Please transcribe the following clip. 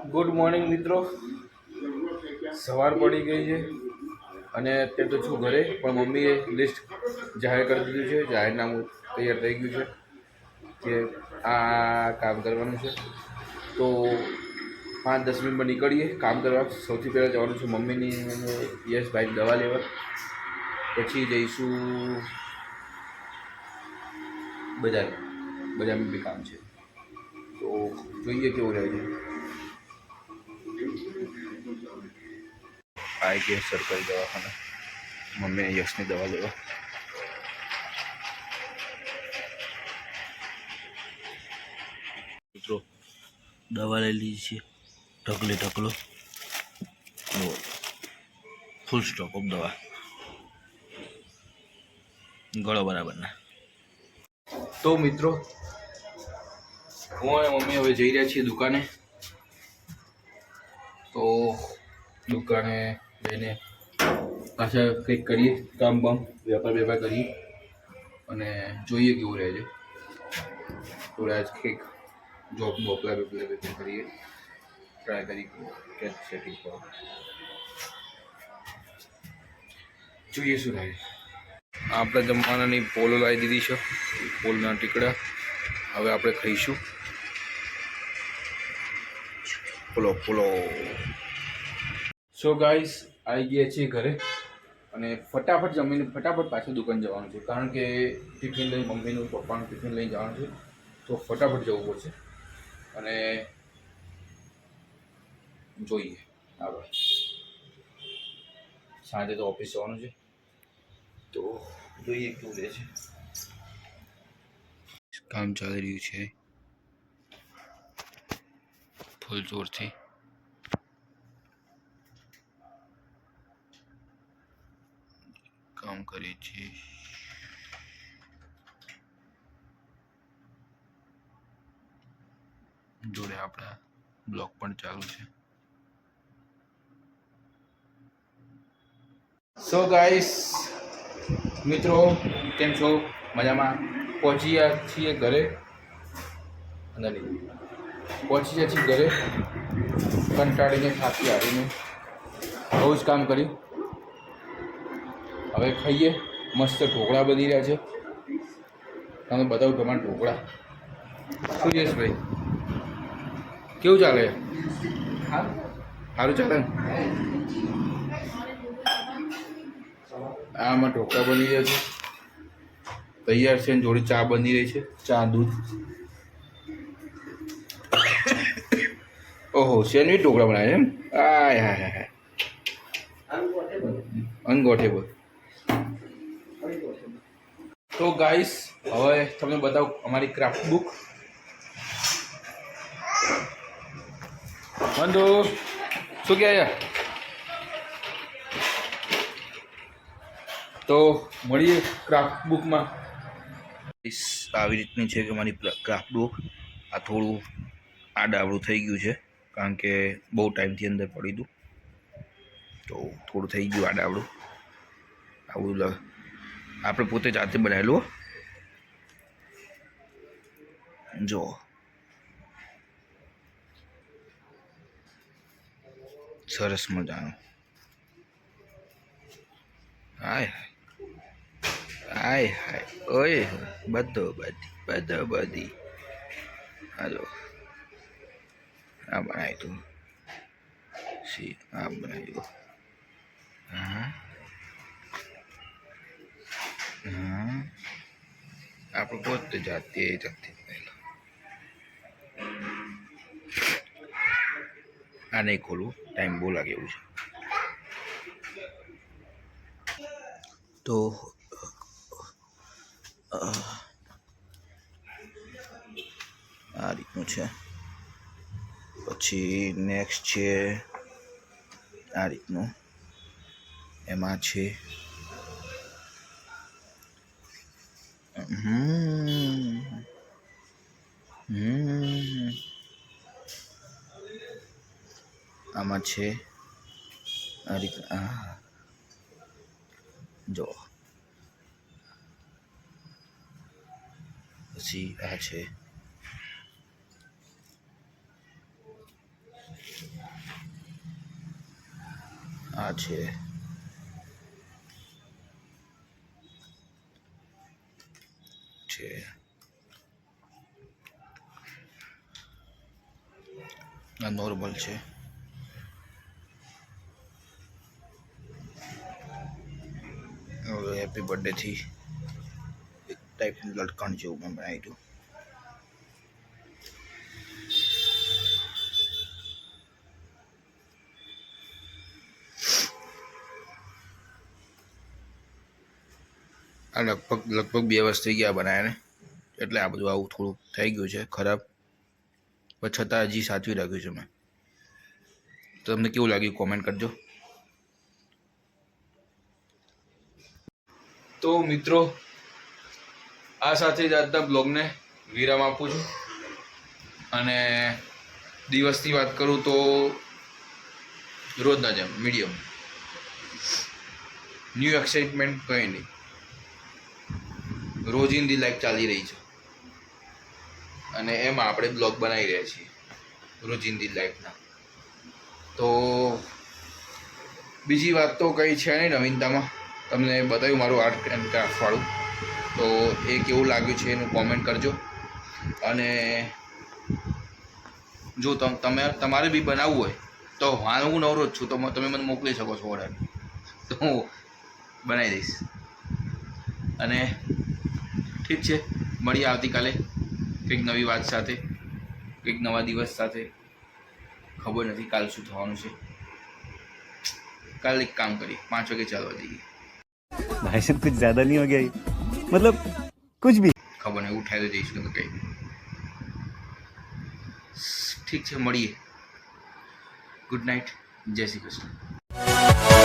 Good morning મિત્રો. સવાર પડી ગઈ છે અને અત્યારે તો છું ઘરે, પણ મમ્મીએ લિસ્ટ જાહેર કરી દીધું છે. જાહેરનામું તૈયાર થઈ ગયું છે કે આ કામ કરવાનું છે. તો 5-10 મિનિટમાં નીકળીએ કામ કરવા. સૌથી પહેલાં જવાનું છે મમ્મીની યશભાઈ દવા લેવા, પછી જઈશું બજારમાં બી કામ છે. તો જોઈએ કેવું રહે છે. आई गए सरकारी दवाखाना, मम्मी यशनी दवा लेवा. મિત્રો દવા લઈ લીધી છે, ઢગલો ફૂલ સ્ટોક ઓફ દવા, ગળો બરાબર ના. તો મિત્રો હું અને મમ્મી હવે જઈ રહ્યા છીએ દુકાને. તો દુકાને જઈને પાછા કંઈક કરીએ, કામ વેપાર કરીએ અને જોઈએ કેવું રહે છે. થોડા જ કંઈક જોબનું અપ્લાય કરીએ, ટ્રાય કરી કે સેટિંગ કરો, જોઈએ શું રહે. આપણે જમવાનાની પોલો લાવી દીધી છે, પોલના ટીકડા. હવે આપણે ખાઈશું પોલો. સો ગાઈસ, આવી ગયા છીએ ઘરે અને ફટાફટ જમીને ફટાફટ પાછું દુકાન જવાનું છે, કારણ કે ટિફિન લઈ મમ્મીનું પપ્પાનું ટિફિન લઈને જવાનું છે. તો ફટાફટ જવું પડશે અને જોઈએ આગળ. સાંજે તો ઓફિસ જવાનું છે, તો જોઈએ કેવું રહે છે. કામ ચાલી રહ્યું છે ફૂલ જોરથી. કામ કરીએ છીએ. જોડે આપણા બ્લોગ પણ ચાલુ છે. સો ગાઈસ મિત્રો, કેમ છો? મજામાં? પહોંચી ગયા છીએ ઘરે, કંટાળીને થાકી હારીને બહુ જ કામ કર્યું. હવે ખાઈએ. મસ્ત ઢોકળા બની રહ્યા છે, તમે બતાવું તમારા ઢોકળા. શું યશભાઈ, કેવું ચાલે? સારું ચાલે ને? આમાં ઢોકળા બની રહ્યા છે, તૈયાર છે. જોડે ચા બની રહી છે, ચા દૂધ. ઓહો, સેન્ડવીચ ઢોકળા બનાવે એમ? આય હાય હાય, અનગોઠેબલ. તો ગાઈસ, હવે તમને બતાવું અમારી ક્રાફ્ટ બુક. બંધુ શું કહે? તો મળીએ ક્રાફ્ટ બુકમાં. આવી રીતની છે કે મારી ક્રાફ્ટ બુક. આ થોડું આડાવડું થઈ ગયું છે, કારણ કે બહુ ટાઈમથી અંદર પડી હતું, તો થોડું થઈ ગયું આડાવડું. આવું આપણે પોતે જાતે બનાવેલું જો. સરસ મજાનું. હાય હાય, ઓય બધી હાલો. આ બનાવ્યું તું, આ બનાવ્યું. હા, આપણે પોતે જાતે પહેલા. આ નહીં ખોલવું, ટાઈમ બહુ લાગે એવું છે. તો આ રીતનું છે. પછી નેક્સ્ટ છે આ રીતનું. એમાં છે આમાં છે આ રીતના. જો પછી આ છે, આ છે આ નોર્મલ છે. હેપી બર્થડે થી એક ટાઈપનું લટકણ જેવું મેં બનાવી દઉં. આ લગભગ 2 વર્ષ થઈ ગયા બનાવ્યાને, એટલે આ બધું આવું થોડું થઈ ગયું છે ખરાબ, પણ છતાં હજી સાચવી રાખ્યું છે મેં. તો તમને કેવું લાગ્યું કોમેન્ટ કરજો. તો મિત્રો, આ સાથે જ આજના બ્લોગને વિરામ આપું છું. અને દિવસની વાત કરું તો રોજના જેમ મીડિયમ, ન્યૂ એક્સાઇટમેન્ટ કંઈ નહીં, રોજિંદી લાઈફ ચાલી રહી છે અને એમાં આપણે બ્લોગ બનાવી રહ્યા છીએ રોજિંદી લાઈફના. તો બીજી વાત તો કંઈ છે નહીં નવીનતામાં. તમને બતાવ્યું મારું આર્ટ એન્ડ ક્રાફ્ટવાળું, તો એ કેવું લાગ્યું છે એનું કોમેન્ટ કરજો. અને જો તમારે બી બનાવવું હોય તો હાલ હું નવરો જ છું, તો તમે મને મોકલી શકો છો ઓર્ડર, તો હું બનાવી દઈશ. અને ઠીક છે, મળીએ આવતીકાલે કંઈક નવી વાત સાથે, કંઈક નવા દિવસ સાથે. ખબર નથી કાલ શું થવાનું છે. કાલે એક કામ કરી 5 વાગે ચાલવા દઈએ. भाई साहब कुछ ज्यादा नहीं हो गया, मतलब कुछ भी ખબર નહીં ઉઠાય તો જઈશું તો કંઈ. ઠીક છે, મળીએ. ગુડ નાઇટ, જય શ્રી કૃષ્ણ.